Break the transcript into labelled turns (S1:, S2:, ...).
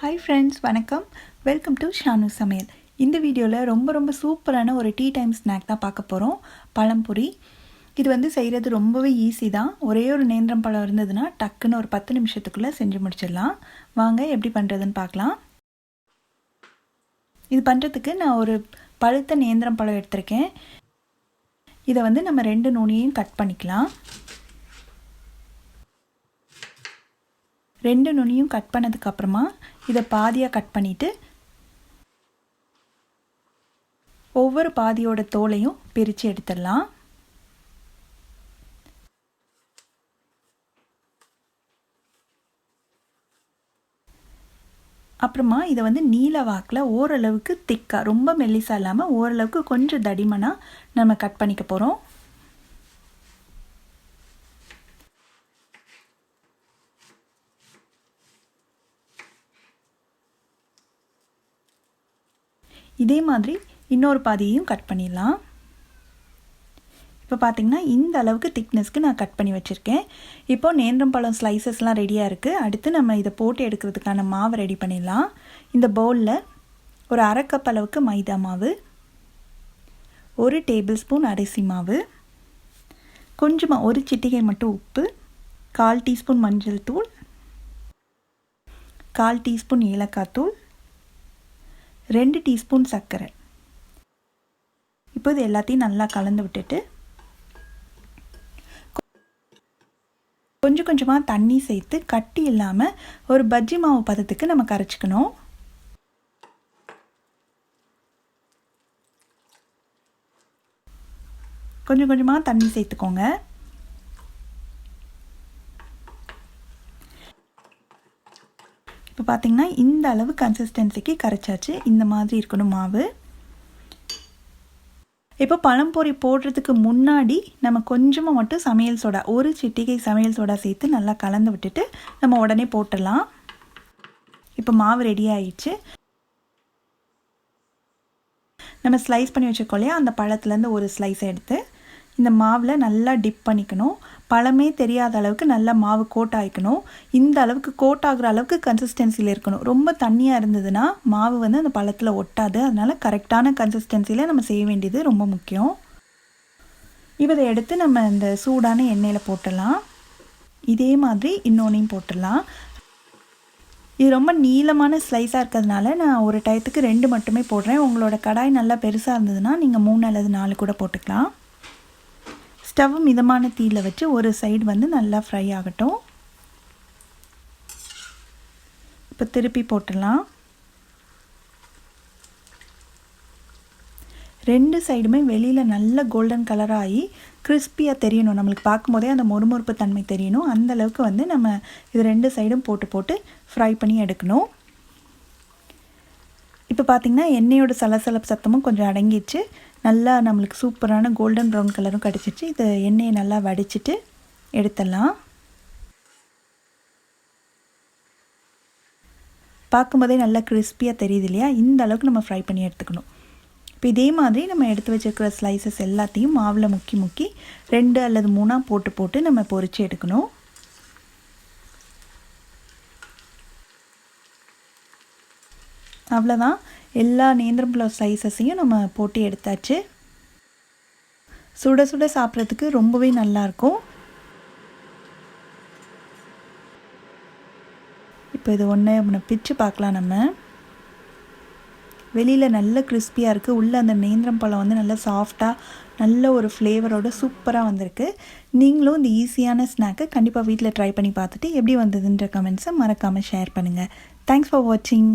S1: Hi friends, வணக்கம். Welcome to Shanu சமையல். இந்த வீடியோவில் ரொம்ப சூப்பரான ஒரு டீ டைம் ஸ்நாக் தான் பார்க்க போகிறோம். பழம் பொரி. இது செய்கிறது ரொம்பவே ஈஸி தான். ஒரே ஒரு நேந்திரம் பழம் இருந்ததுன்னா டக்குன்னு ஒரு 10 நிமிஷத்துக்குள்ளே செஞ்சு முடிச்சிடலாம். வாங்க எப்படி பண்ணுறதுன்னு பார்க்கலாம். இது பண்ணுறதுக்கு நான் ஒரு பழுத்த நேந்திரம் பழம் எடுத்திருக்கேன். இதை நம்ம 2 நுனியையும் கட் பண்ணிக்கலாம். 2 நுனியும் கட் பண்ணதுக்கப்புறமா இதை பாதியாக கட் பண்ணிவிட்டு ஒவ்வொரு பாதியோட தோலையும் பிரித்து எடுத்துடலாம். அப்புறமா இதை நீல வாக்கில் ஓரளவுக்கு திக்காக, ரொம்ப மெல்லிசாக இல்லாமல் ஓரளவுக்கு கொஞ்சம் தடிமனாக நம்ம கட் பண்ணிக்க போகிறோம். இதே மாதிரி இன்னொரு பாதியையும் கட் பண்ணிடலாம். இப்போ பார்த்திங்கன்னா இந்த அளவுக்கு திக்னஸ்க்கு நான் கட் பண்ணி வச்சுருக்கேன். இப்போது நேந்திரம் பழம் ஸ்லைசஸ்லாம் ரெடியாக இருக்குது. அடுத்து நம்ம இதை போட்டு எடுக்கிறதுக்கான மாவை ரெடி பண்ணிடலாம். இந்த பவுலில் ஒரு 1/2 கப் அளவுக்கு மைதா மாவு, 1 டேபிள் ஸ்பூன் அரிசி மாவு, கொஞ்சமாக ஒரு சிட்டிகை மட்டும் உப்பு, 1/4 டீஸ்பூன் மஞ்சள் தூள், 1/4 டீஸ்பூன் ஏலக்காய் தூள், 2 டீஸ்பூன் சர்க்கரை. இப்போ இது எல்லாத்தையும் நல்லா கலந்து விட்டுட்டு கொஞ்சமாக தண்ணி சேர்த்து கட்டி இல்லாமல் ஒரு பஜ்ஜி மாவு பதத்துக்கு நம்ம கரைச்சிக்கணும். கொஞ்சமாக தண்ணி சேர்த்துக்கோங்க. இப்போ பார்த்திங்கன்னா இந்த அளவு கன்சிஸ்டன்சிக்கு கரைச்சாச்சு. இந்த மாதிரி இருக்கணும் மாவு. இப்போ பழம்பொரி போடுறதுக்கு முன்னாடி நம்ம கொஞ்சமாக மட்டும் சமையல் சோடா, ஒரு சிட்டிகை சமையல் சோடா சேர்த்து நல்லா கலந்து விட்டுட்டு நம்ம உடனே போட்டுடலாம். இப்போ மாவு ரெடி ஆயிடுச்சு. நம்ம ஸ்லைஸ் பண்ணி வச்சுருக்கோம் இல்லையா, அந்த பழத்துலேருந்து ஒரு ஸ்லைஸ் எடுத்து இந்த மாவில் நல்லா டிப் பண்ணிக்கணும். பழமே தெரியாத அளவுக்கு நல்லா மாவு கோட் ஆகிக்கணும். இந்த அளவுக்கு கோட் ஆகிற அளவுக்கு கன்சிஸ்டன்சியில் இருக்கணும். ரொம்ப தண்ணியாக இருந்ததுன்னா மாவு அந்த பழத்தில் ஒட்டாது. அதனால் கரெக்டான கன்சிஸ்டன்சியில் நம்ம செய்ய வேண்டியது ரொம்ப முக்கியம். இதை எடுத்து நம்ம இந்த சூடான எண்ணெயில் போட்டுடலாம். இதே மாதிரி இன்னொன்றையும் போட்டுடலாம். இது ரொம்ப நீளமான ஸ்லைஸாக இருக்கிறதுனால நான் ஒரு டயத்துக்கு 2 மட்டுமே போடுறேன். உங்களோட கடாய் நல்லா பெருசாக இருந்ததுன்னா நீங்கள் 3 அல்லது 4 கூட போட்டுக்கலாம். ஸ்டவ் மிதமான தீயில் வச்சு ஒரு சைடு நல்லா ஃப்ரை ஆகட்டும். இப்போ திருப்பி போட்டுடலாம். 2 சைடுமே வெளியில் நல்ல கோல்டன் கலராக ஆகி கிறிஸ்பியாக தெரியணும். நம்மளுக்கு பார்க்கும்போதே அந்த மொறுமொறுப்பு தன்மை தெரியணும். அந்த அளவுக்கு நம்ம இது 2 சைடும் போட்டு ஃப்ரை பண்ணி எடுக்கணும். இப்போ பார்த்திங்கன்னா எண்ணெயோட சலசலப்பு சத்தமும் கொஞ்சம் அடங்கிடுச்சு. நல்லா நம்மளுக்கு சூப்பரான கோல்டன் ப்ரௌன் கலரும் கிடச்சிச்சு. இதை எண்ணெயை நல்லா வடிச்சிட்டு எடுத்துடலாம். பார்க்கும்போதே நல்லா கிறிஸ்பியாக தெரியுது இல்லையா? இந்த அளவுக்கு நம்ம ஃப்ரை பண்ணி எடுத்துக்கணும். இப்போ இதே மாதிரி நம்ம எடுத்து வச்சுருக்கிற ஸ்லைசஸ் எல்லாத்தையும் மாவில் முக்கி 2 அல்லது 3 போட்டு நம்ம பொரித்து எடுக்கணும். அவ்வளோதான். எல்லா நேந்திரம் பழம் ஸ்லைசஸையும் நம்ம போட்டு எடுத்தாச்சு. சுட சுட சாப்பிட்றதுக்கு ரொம்பவே நல்லாயிருக்கும். இப்போ இது ஒன்று பிச்சு பார்க்கலாம். நம்ம வெளியில் நல்ல கிறிஸ்பியாக இருக்குது. உள்ளே அந்த நேந்திரம் பழம் நல்லா சாஃப்டாக நல்ல ஒரு ஃப்ளேவரோட சூப்பராக வந்திருக்கு. நீங்களும் இந்த ஈஸியான ஸ்நாக்கை கண்டிப்பாக வீட்டில் ட்ரை பண்ணி பார்த்துட்டு எப்படி வந்ததுன்ற கமெண்ட்ஸை மறக்காமல் ஷேர் பண்ணுங்கள். தேங்க்ஸ் ஃபார் வாட்சிங்.